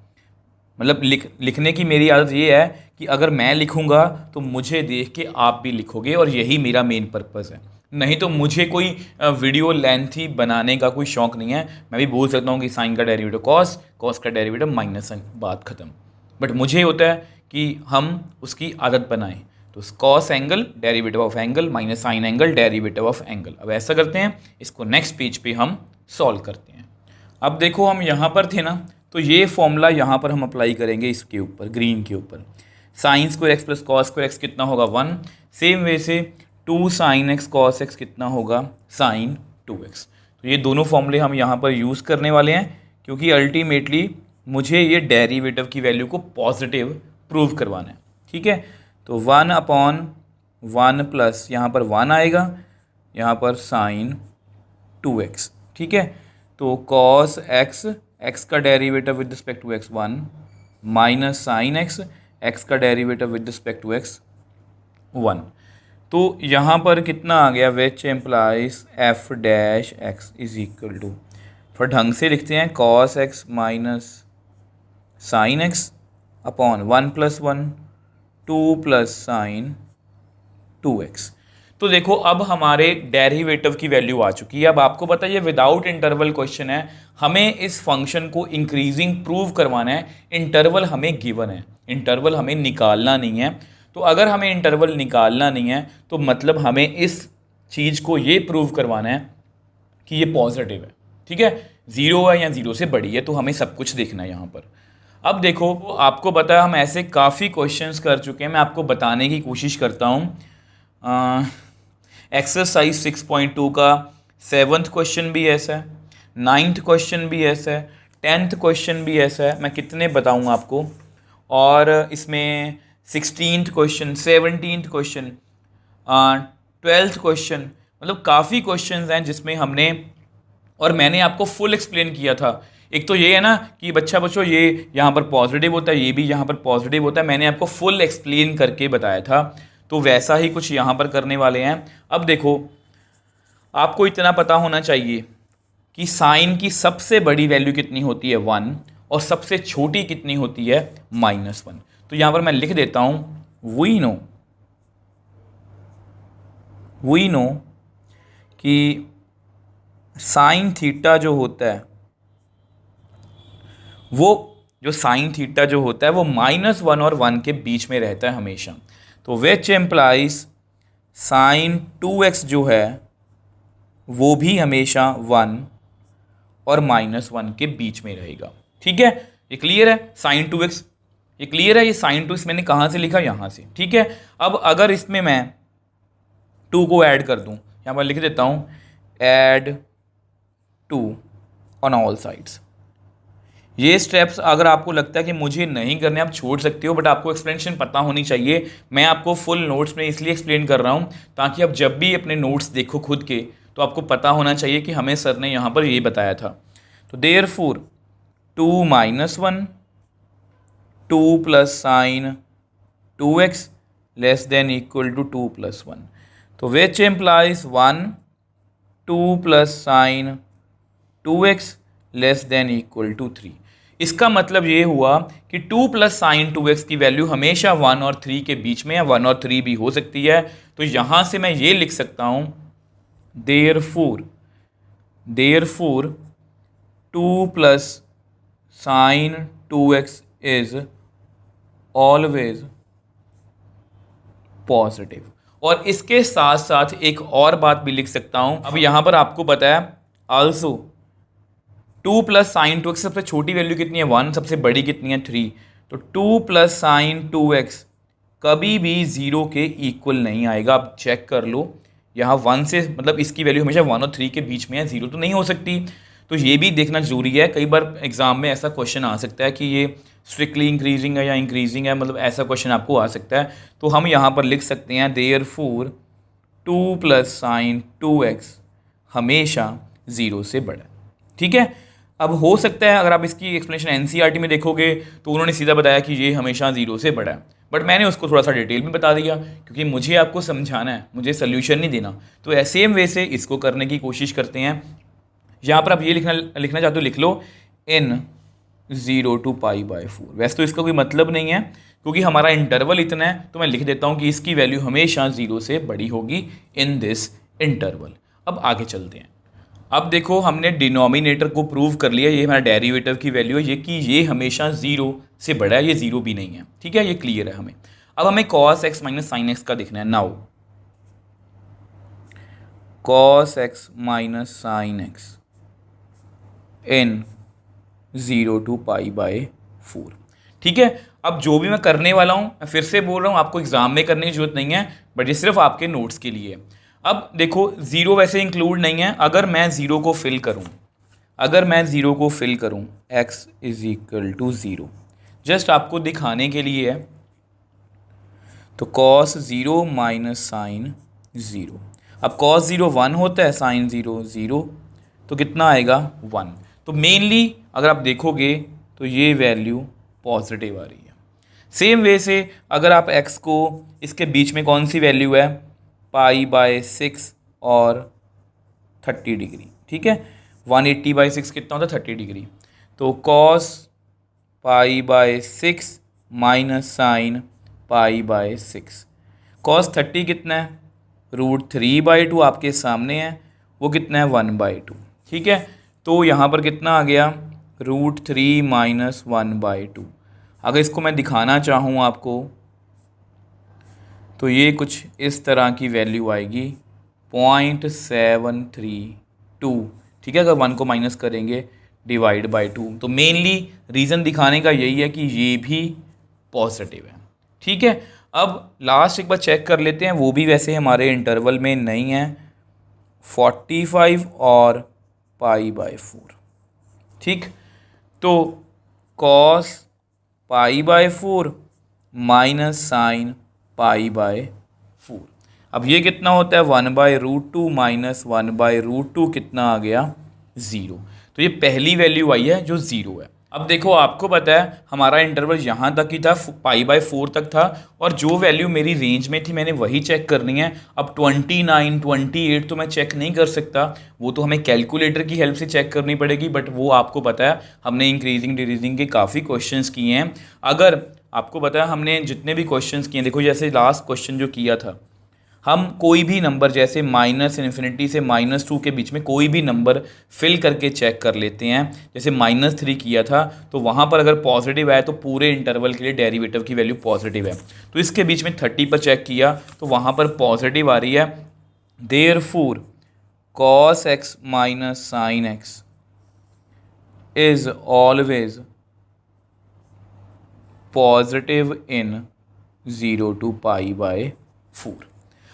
मतलब लिखने की मेरी आदत ये है कि अगर मैं लिखूँगा तो मुझे देख के आप भी लिखोगे, और यही मेरा मेन पर्पज़ है। नहीं तो मुझे कोई वीडियो लेंथी बनाने का कोई शौक़ नहीं है। मैं भी बोल सकता हूँ कि साइन का डेरिवेटिव कॉस, कॉस का डेरिवेटिव माइनस साइन, बात ख़त्म। बट मुझे होता है कि हम उसकी आदत बनाएं। तो cos angle derivative of angle minus sine angle derivative of angle. अब ऐसा करते हैं, इसको नेक्स्ट पेज पे हम सॉल्व करते हैं। अब देखो हम यहाँ पर थे ना, तो ये फॉर्मूला यहाँ पर हम अप्लाई करेंगे इसके ऊपर, ग्रीन के ऊपर। Sine square x plus cos square x कितना होगा 1। सेम वे से 2 साइन एक्स कॉस एक्स कितना होगा साइन 2x। तो ये दोनों फॉर्मूले हम यहाँ पर यूज़ करने वाले हैं, क्योंकि अल्टीमेटली मुझे ये डेरिवेटिव की वैल्यू को पॉजिटिव प्रूव करवाना है। ठीक है, तो 1/1 प्लस यहाँ पर 1 आएगा, यहाँ पर साइन 2x। ठीक है, तो कॉस एक्स, एक्स का derivative with respect to x 1, minus sine x, x का derivative with respect to x 1। तो यहाँ पर कितना आ गया, which implies f dash x is equal to, फिर ढंग से लिखते हैं cos x minus sine x upon 1+1 2 plus sine 2x। तो देखो अब हमारे डेरिवेटिव की वैल्यू आ चुकी है। अब आपको पता है ये विदाउट इंटरवल क्वेश्चन है, हमें इस फंक्शन को इंक्रीजिंग प्रूव करवाना है। इंटरवल हमें गिवन है, इंटरवल हमें निकालना नहीं है। तो अगर हमें इंटरवल निकालना नहीं है तो मतलब हमें इस चीज़ को ये प्रूव करवाना है कि ये पॉजिटिव है। ठीक है, 0 है या 0 से बड़ी है, तो हमें सब कुछ देखना है यहाँ पर। अब देखो आपको पता है हम ऐसे काफ़ी क्वेश्चंस कर चुके हैं, मैं आपको बताने की कोशिश करता हूँ। एक्सरसाइज 6.2 का 7th क्वेश्चन भी ऐसा है, 9th क्वेश्चन भी ऐसा है, 10th क्वेश्चन भी ऐसा है। मैं कितने बताऊँ आपको, और इसमें 16th question, 17th question, 12th question, मतलब काफ़ी क्वेश्चंस हैं जिसमें हमने, और मैंने आपको फुल एक्सप्लेन किया था। एक तो ये है ना कि बच्चों ये यहाँ पर पॉजिटिव होता है, ये भी यहाँ पर पॉजिटिव होता है, मैंने आपको फुल एक्सप्लेन करके बताया था। तो वैसा ही कुछ यहाँ पर करने वाले हैं। अब देखो आपको इतना पता होना चाहिए कि साइन की सबसे बड़ी वैल्यू कितनी होती है 1, और सबसे छोटी कितनी होती है -1। तो यहाँ पर मैं लिख देता हूँ, वी नो कि साइन थीटा जो होता है, वो जो साइन थीटा जो होता है वो -1 और 1 के बीच में रहता है हमेशा। तो विच एम्प्लाइज साइन 2x जो है वो भी हमेशा 1 और -1 के बीच में रहेगा। ठीक है, ये क्लियर है। साइन 2x ये क्लियर है? ये साइन टू मैंने कहाँ से लिखा? यहाँ से, ठीक है। अब अगर इसमें मैं 2 को ऐड कर दूँ, यहाँ पर लिख देता हूँ ऐड 2 ऑन ऑल साइड्स। ये स्टेप्स अगर आपको लगता है कि मुझे नहीं करने, आप छोड़ सकते हो, बट आपको एक्सप्लेनेशन पता होनी चाहिए। मैं आपको फुल नोट्स में इसलिए एक्सप्लेन कर रहा हूँ ताकि आप जब भी अपने नोट्स देखो खुद के, तो आपको पता होना चाहिए कि हमें सर ने यहाँ पर ये बताया था। तो therefore 2 - 1 2 plus sine 2x less than equal to 2 + 1, तो which implies 1 2 plus sine 2x less than equal to 3। इसका मतलब ये हुआ कि 2 प्लस साइन 2x की वैल्यू हमेशा 1 और 3 के बीच में, या 1 और 3 भी हो सकती है। तो यहाँ से मैं ये लिख सकता हूँ therefore 2 plus sine 2x is always positive. और इसके साथ साथ एक और बात भी लिख सकता हूँ। अब यहाँ पर आपको पता है आल्सो 2 प्लस साइन 2x, सबसे छोटी वैल्यू कितनी है 1, सबसे बड़ी कितनी है 3। तो 2 प्लस साइन 2x कभी भी 0 के इक्वल नहीं आएगा। आप चेक कर लो, यहाँ 1 से मतलब इसकी वैल्यू हमेशा 1 और 3 के बीच में है, 0 तो नहीं हो सकती। तो ये भी देखना जरूरी है। कई बार एग्जाम में ऐसा क्वेश्चन आ सकता है कि ये स्ट्रिक्टली इंक्रीजिंग है या इंक्रीजिंग है, मतलब ऐसा क्वेश्चन आपको आ सकता है। तो हम यहाँ पर लिख सकते हैं देयरफॉर 2 प्लस साइन 2x हमेशा 0 से बड़ा है, ठीक है। अब हो सकता है अगर आप इसकी एक्सप्लेनेशन एनसीईआरटी में देखोगे तो उन्होंने सीधा बताया कि ये हमेशा 0 से बड़ा है, बट मैंने उसको थोड़ा सा डिटेल में बता दिया क्योंकि मुझे आपको समझाना है, मुझे सोल्यूशन नहीं देना। तो सेम वे से इसको करने की कोशिश करते हैं। यहाँ पर आप ये लिखना चाहते हो लिख लो इन 0 to π/4। वैसे तो इसका कोई मतलब नहीं है क्योंकि हमारा इंटरवल इतना है, तो मैं लिख देता हूँ कि इसकी वैल्यू हमेशा 0 से बड़ी होगी इन दिस इंटरवल। अब आगे चलते हैं। अब देखो हमने डिनोमिनेटर को प्रूव कर लिया, ये हमारा डेरिवेटिव की वैल्यू है, ये कि ये हमेशा 0 से बड़ा है, ये 0 भी नहीं है, ठीक है, ये क्लियर है हमें। अब हमें cos x minus sine x का देखना है। Now cos x minus sine x in 0 to π/4, ठीक है। अब जो भी मैं करने वाला हूँ, मैं फिर से बोल रहा हूँ, आपको एग्जाम में करने की जरूरत नहीं है, बट ये सिर्फ आपके नोट्स के लिए है। अब देखो 0 वैसे इंक्लूड नहीं है। अगर मैं 0 को फिल करूँ, x is equal to 0, just आपको दिखाने के लिए है, तो cos 0 माइनस साइन 0। अब cos 0 1 होता है, साइन 0 0, तो कितना आएगा 1। तो मेनली अगर आप देखोगे तो ये वैल्यू पॉजिटिव आ रही है। सेम वे से अगर आप x को, इसके बीच में कौन सी वैल्यू है π/6 और 30 डिग्री, ठीक है। 180/6 कितना होता है 30 डिग्री। तो cos π/6 माइनस साइन π/6, cos 30 कितना है √3/2 आपके सामने है, वो कितना है 1/2, ठीक है। तो यहाँ पर कितना आ गया √3 माइनस 1/2। अगर इसको मैं दिखाना चाहूँ आपको तो ये कुछ इस तरह की वैल्यू आएगी 0.732, ठीक है। अगर 1 को माइनस करेंगे डिवाइड बाय 2, तो मेनली रीज़न दिखाने का यही है कि ये भी पॉजिटिव है, ठीक है। अब लास्ट एक बार चेक कर लेते हैं, वो भी वैसे हमारे इंटरवल में नहीं है, 45 और π/4, ठीक। तो cos π/4 माइनस साइन π/4, अब ये कितना होता है 1/√2 माइनस 1/√2, कितना आ गया 0। तो ये पहली वैल्यू आई है जो 0 है। अब देखो आपको पता है हमारा इंटरवल यहाँ तक ही था, π/4 तक था, और जो वैल्यू मेरी रेंज में थी मैंने वही चेक करनी है। अब 29 28 तो मैं चेक नहीं कर सकता, वो तो हमें कैलकुलेटर की हेल्प से चेक करनी पड़ेगी, बट वो आपको पता है हमने इंक्रीजिंग डिक्रीजिंग के काफ़ी क्वेश्चंस किए हैं। अगर आपको पता है हमने जितने भी क्वेश्चंस किए, देखो जैसे लास्ट क्वेश्चन जो किया था, हम कोई भी नंबर जैसे -∞ से -2 के बीच में कोई भी नंबर फिल करके चेक कर लेते हैं। जैसे -3 किया था, तो वहाँ पर अगर पॉजिटिव आया तो पूरे इंटरवल के लिए डेरिवेटिव की वैल्यू पॉजिटिव है। तो इसके बीच में 30 पर चेक किया तो वहाँ पर पॉजिटिव आ रही है। Therefore cos x minus sine x is always positive in 0 to π/4।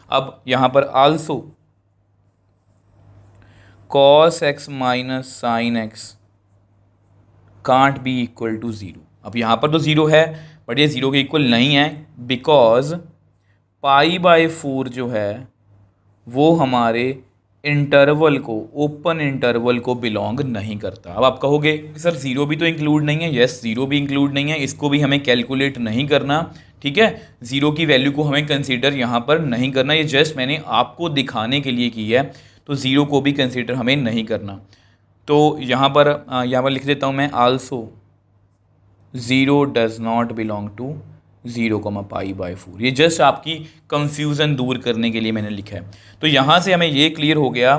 अब यहाँ पर also cos x minus sine x can't be equal to 0। अब यहाँ पर तो 0 है बट ये 0 के इक्वल नहीं है, बिकॉज π/4 जो है वो हमारे इंटरवल को, ओपन इंटरवल को बिलोंग नहीं करता। अब आप कहोगे सर 0 भी तो इंक्लूड नहीं है। यस, 0 भी इंक्लूड नहीं है, इसको भी हमें कैलकुलेट नहीं करना, ठीक है। 0 की वैल्यू को हमें कंसीडर यहाँ पर नहीं करना, ये जस्ट मैंने आपको दिखाने के लिए की है, तो 0 को भी कंसीडर हमें नहीं करना। तो यहाँ पर लिख देता हूँ मैं, also 0 does not belong to 0, π/4। ये जस्ट आपकी कंफ्यूजन दूर करने के लिए मैंने लिखा है। तो यहाँ से हमें ये क्लियर हो गया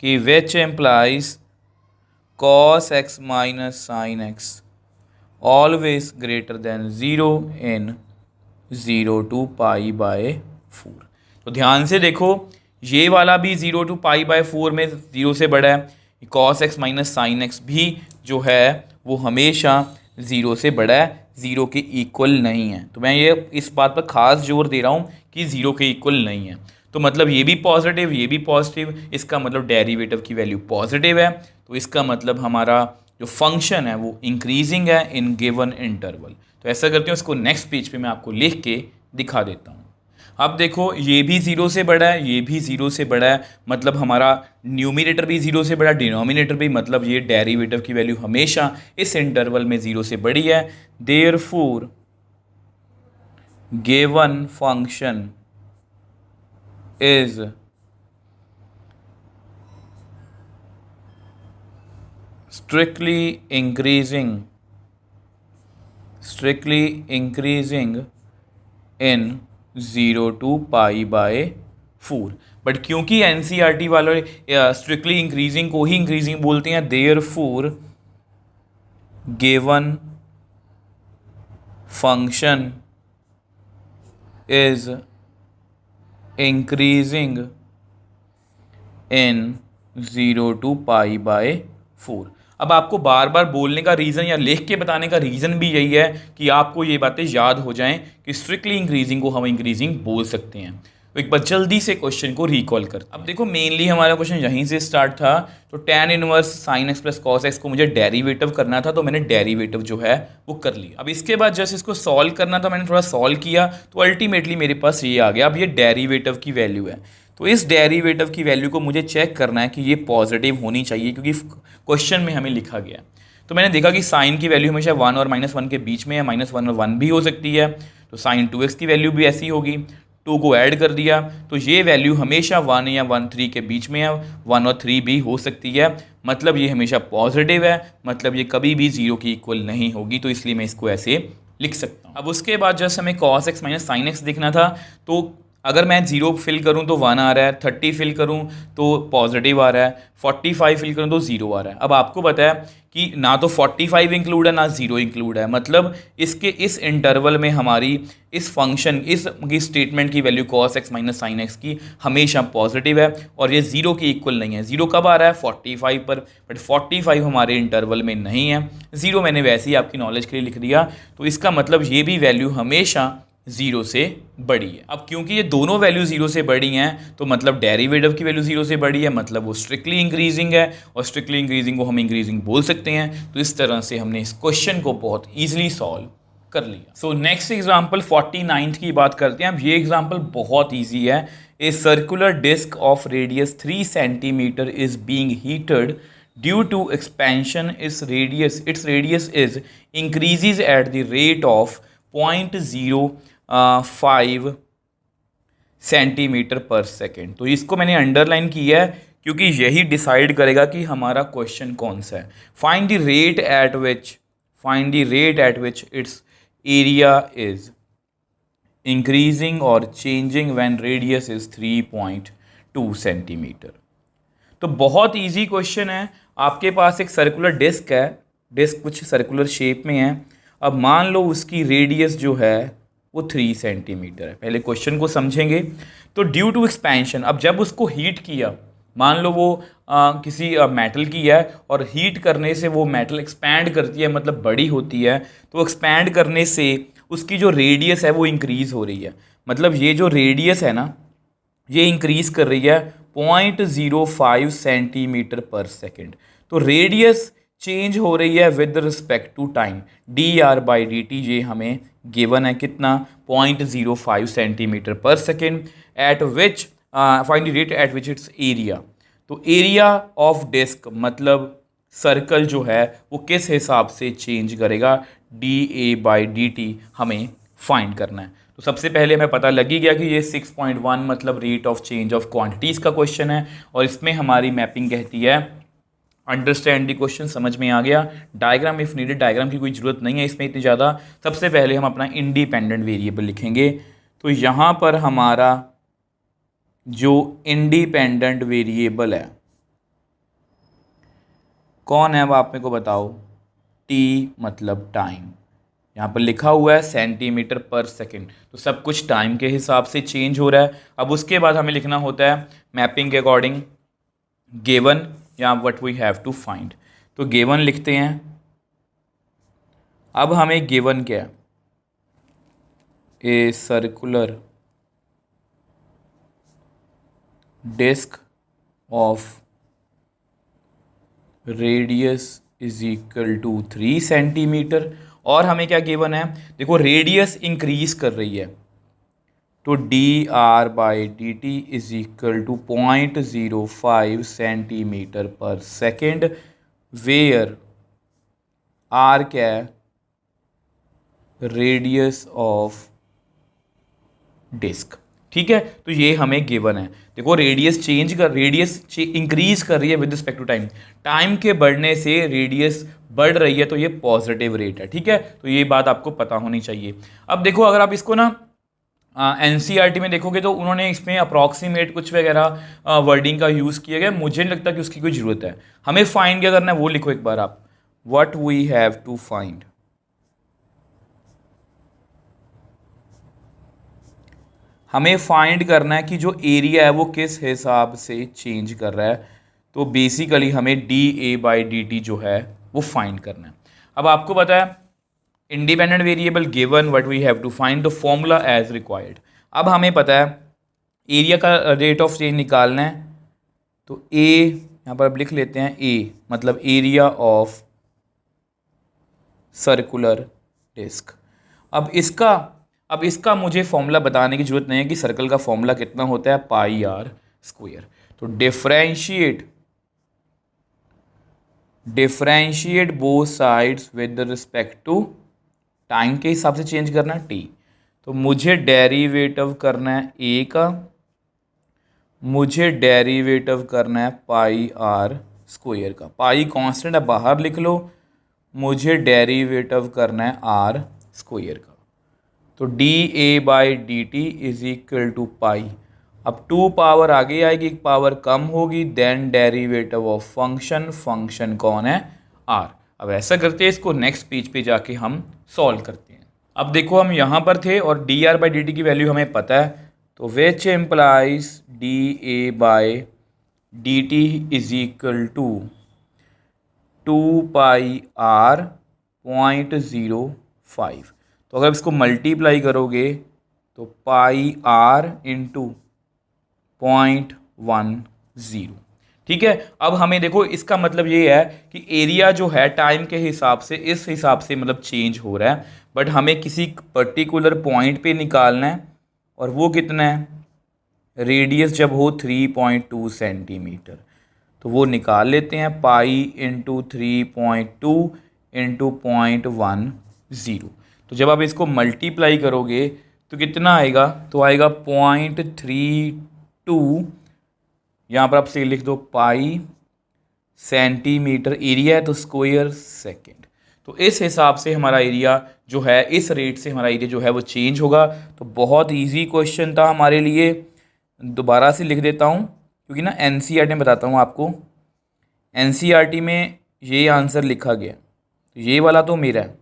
कि which implies cos x minus sine x always greater than 0 in 0 to π/4। तो ध्यान से देखो, ये वाला भी 0 to π/4 में 0 से बड़ा है, cos x minus sine x भी जो है वो हमेशा 0 से बड़ा है, 0 के इक्वल नहीं है। तो मैं ये इस बात पर खास जोर दे रहा हूँ कि 0 के इक्वल नहीं है। तो मतलब ये भी पॉजिटिव, ये भी पॉजिटिव, इसका मतलब डेरिवेटिव की वैल्यू पॉजिटिव है। तो इसका मतलब हमारा जो फंक्शन है वो इंक्रीजिंग है इन गिवन इंटरवल। तो ऐसा करते हैं, उसको नेक्स्ट पेज पे मैं आपको लिख के दिखा देता हूँ। अब देखो, ये भी 0 से बड़ा है, ये भी 0 से बड़ा है, मतलब हमारा न्यूमिनेटर भी 0 से बड़ा, डिनोमिनेटर भी, मतलब ये डेरिवेटिव की वैल्यू हमेशा इस इंटरवल में 0 से बड़ी है। Therefore given function is strictly increasing in 0 to π/4। But क्योंकि एनसीईआरटी वाले स्ट्रिक्टली इंक्रीजिंग को ही इंक्रीजिंग बोलते हैं, therefore given function is increasing in 0 to π/4। अब आपको बार बार बोलने का रीज़न या लिख के बताने का रीज़न भी यही है कि आपको ये बातें याद हो जाएं कि स्ट्रिक्टली इंक्रीजिंग को हम इंक्रीजिंग बोल सकते हैं। तो एक बार जल्दी से क्वेश्चन को रिकॉल कर। अब देखो, मेनली हमारा क्वेश्चन यहीं से स्टार्ट था। तो tan inverse sine x plus cos x को मुझे डेरिवेटिव करना था, तो मैंने डेरिवेटिव जो है वो कर लिया। अब इसके बाद जस्ट इसको सॉल्व करना था, मैंने थोड़ा सॉल्व किया, तो अल्टीमेटली मेरे पास ये आ गया। अब ये डेरिवेटिव की वैल्यू है, तो इस डेरिवेटिव की वैल्यू को मुझे चेक करना है कि ये पॉजिटिव होनी चाहिए, क्योंकि क्वेश्चन में हमें लिखा गया है। तो मैंने देखा कि साइन की वैल्यू हमेशा 1 और -1 के बीच में है, -1 और 1 भी हो सकती है। तो साइन 2x की वैल्यू भी ऐसी होगी, 2 को ऐड कर दिया तो ये वैल्यू हमेशा 1 या 1/3 के बीच में है, 1 और 3 भी हो सकती है, मतलब ये हमेशा पॉजिटिव है, मतलब ये कभी भी 0 की इक्वल नहीं होगी। तो इसलिए मैं इसको ऐसे लिख सकता हूँ। अब उसके बाद जस्ट हमें cos x minus sine x देखना था। तो अगर मैं 0 फिल करूं तो 1 आ रहा है, 30 फिल करूं तो पॉजिटिव आ रहा है, 45 फिल करूं तो 0 आ रहा है। अब आपको पता है कि ना तो 45 इंक्लूड है ना 0 इंक्लूड है, मतलब इसके इस इंटरवल में हमारी इस फंक्शन इस स्टेटमेंट की value cos x minus sine x की हमेशा पॉजिटिव है और ये 0 के इक्वल नहीं है। 0 कब आ रहा है? 45 पर, बट 45 हमारे इंटरवल में नहीं है। 0 मैंने वैसे ही आपकी नॉलेज के लिए लिख दिया, तो इसका मतलब ये भी वैल्यू हमेशा 0 से बड़ी है। अब क्योंकि ये दोनों वैल्यू 0 से बड़ी हैं तो मतलब डेरिवेटिव की वैल्यू 0 से बड़ी है, मतलब वो स्ट्रिक्टली इंक्रीजिंग है और स्ट्रिक्टली इंक्रीजिंग को हम इंक्रीजिंग बोल सकते हैं। तो इस तरह से हमने इस क्वेश्चन को बहुत ईजिली सॉल्व कर लिया। सो नेक्स्ट एग्जाम्पल 49th की बात करते हैं। अब ये एग्जाम्पल बहुत ईजी है। A circular disc of radius 3 centimetre is being heated due to expansion its radius is increases at the rate of 0.05 centimetre per second. तो इसको मैंने अंडरलाइन किया है क्योंकि यही डिसाइड करेगा कि हमारा क्वेश्चन कौन सा है। Find the rate at which its area is increasing और changing when radius is 3.2 centimetre. तो बहुत इजी क्वेश्चन है। आपके पास एक सर्कुलर डिस्क है, डिस्क कुछ सर्कुलर शेप में है। अब मान लो उसकी रेडियस जो है वो 3 सेंटीमीटर है। पहले क्वेश्चन को समझेंगे। तो ड्यू टू एक्सपेंशन, अब जब उसको हीट किया मान लो वो किसी मेटल की है और हीट करने से वो मेटल एक्सपैंड करती है, मतलब बड़ी होती है, तो एक्सपैंड करने से उसकी जो रेडियस है वो इंक्रीज हो रही है। मतलब ये जो रेडियस है ना, ये इंक्रीज कर रही है 0.05 सेंटीमीटर पर सेकेंड। तो रेडियस चेंज हो रही है with respect to time. D r by D t ये हमें गिवन है कितना, 0.05 centimetre per second. At which find the rate at which its area. तो एरिया ऑफ डिस्क मतलब सर्कल जो है वो किस हिसाब से चेंज करेगा, d A by D t हमें फाइंड करना है। तो सबसे पहले हमें पता लग ही गया कि ये 6.1 मतलब rate of change of quantities का क्वेश्चन है, और इसमें हमारी मैपिंग कहती है अंडरस्टैंड द क्वेश्चन। समझ में आ गया। डायग्राम इफ नीडेड, डायग्राम की कोई ज़रूरत नहीं है इसमें इतनी ज़्यादा। सबसे पहले हम अपना इंडिपेंडेंट वेरिएबल लिखेंगे। तो यहाँ पर हमारा जो इंडिपेंडेंट वेरिएबल है कौन है, वो आप मेरे को बताओ। टी मतलब टाइम, यहाँ पर लिखा हुआ है सेंटीमीटर पर सेकेंड, तो सब कुछ टाइम के हिसाब से चेंज हो रहा है। अब उसके बाद हमें लिखना होता है मैपिंग के अकॉर्डिंग गिवन या what we have to find. तो गिवन लिखते हैं। अब हमें गिवन क्या है, a circular disc of radius is equal to 3 centimetre. और हमें क्या गिवन है, देखो रेडियस इंक्रीज कर रही है, तो d r by D T is equal to 0.05 centimetre per second, where r क्या है, रेडियस ऑफ डिस्क। ठीक है, तो ये हमें गिवन है। देखो रेडियस इंक्रीज कर रही है with respect to time. Time के बढ़ने से रेडियस बढ़ रही है, तो ये पॉजिटिव रेट है। ठीक है, तो ये बात आपको पता होनी चाहिए। अब देखो अगर आप इसको ना एनसीईआरटी में देखोगे तो उन्होंने इसमें अप्रॉक्सीमेट कुछ वगैरह वर्डिंग का यूज़ किया गया। मुझे नहीं लगता कि उसकी कोई ज़रूरत है। हमें फाइंड क्या करना है वो लिखो एक बार आप, what we have to find. हमें फाइंड करना है कि जो एरिया है वो किस हिसाब से चेंज कर रहा है। तो बेसिकली हमें D A by D T जो है वो फाइंड करना है। अब आपको पता है independent variable given, what we have to find the formula as required. अब हमें पता है एरिया का रेट ऑफ चेंज निकालना है, तो ए यहाँ पर अब लिख लेते हैं, ए मतलब एरिया ऑफ सर्कुलर डिस्क। अब इसका मुझे फॉर्मूला बताने की जरूरत नहीं है कि सर्कल का फॉर्मूला कितना होता है, पाई आर स्क्वायर। तो differentiate both sides with respect to time के हिसाब से चेंज करना है टी। तो मुझे डेरिवेटिव करना है ए का, मुझे डेरिवेटिव करना है पाई आर स्क्वायर का। पाई कांस्टेंट है बाहर लिख लो, मुझे डेरिवेटिव करना है आर स्क्वायर का। तो D A by D T is equal to pi. अब 2 पावर आगे आएगी, एक पावर कम होगी, देन डेरिवेटिव ऑफ फंक्शन कौन है, आर। अब ऐसा करते हैं, इसको नेक्स्ट पेज पे जाके हम सॉल्व करते हैं। अब देखो हम यहाँ पर थे और d r by D t की वैल्यू हमें पता है, तो which implies d A by D T is equal to 2 pi r 0.05। तो अगर इसको मल्टीप्लाई करोगे तो पाई आर इंटू 0.10। ठीक है, अब हमें देखो इसका मतलब ये है कि एरिया जो है टाइम के हिसाब से इस हिसाब से मतलब चेंज हो रहा है, बट हमें किसी पर्टिकुलर पॉइंट पे निकालना है, और वो कितना है, रेडियस जब हो 3.2 सेंटीमीटर। तो वो निकाल लेते हैं, पाई इंटू 3.2 इंटू 0.10। तो जब आप इसको मल्टीप्लाई करोगे तो कितना आएगा, तो आएगा 0.32। यहाँ पर आप से लिख दो पाई सेंटीमीटर, एरिया है तो स्क्वायर सेकेंड। तो इस हिसाब से हमारा एरिया जो है, इस रेट से हमारा एरिया जो है वो चेंज होगा। तो बहुत इजी क्वेश्चन था हमारे लिए। दोबारा से लिख देता हूँ क्योंकि ना एनसीईआरटी में बताता हूँ आपको, एनसीईआरटी में ये आंसर लिखा गया, तो ये वाला तो मेरा है।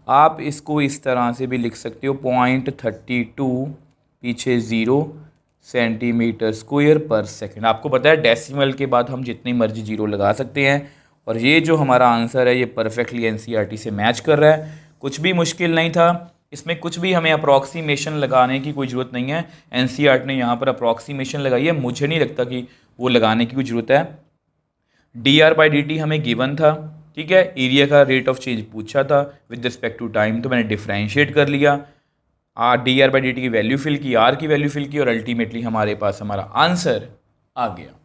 आप इसको इस तरह से भी लिख सकते हो, 0.32 पीछे 0, सेंटीमीटर स्क्वायर पर सेकंड। आपको पता है डेसिमल के बाद हम जितनी मर्जी जीरो लगा सकते हैं, और ये जो हमारा आंसर है ये परफेक्टली एनसीईआरटी से मैच कर रहा है। कुछ भी मुश्किल नहीं था इसमें, कुछ भी हमें अप्रॉक्सीमेशन लगाने की कोई ज़रूरत नहीं है। एनसीईआरटी ने यहाँ पर अप्रॉक्सीमेशन लगाई है, मुझे नहीं लगता कि वो लगाने की कोई ज़रूरत है। dr/dt हमें गिवन था, ठीक है, एरिया का रेट ऑफ चेंज पूछा था विद रिस्पेक्ट टू टाइम, तो मैंने डिफ्रेंशिएट कर लिया, dr/dt की वैल्यू फिल की, r की वैल्यू फिल की, और अल्टीमेटली हमारे पास हमारा आंसर आ गया।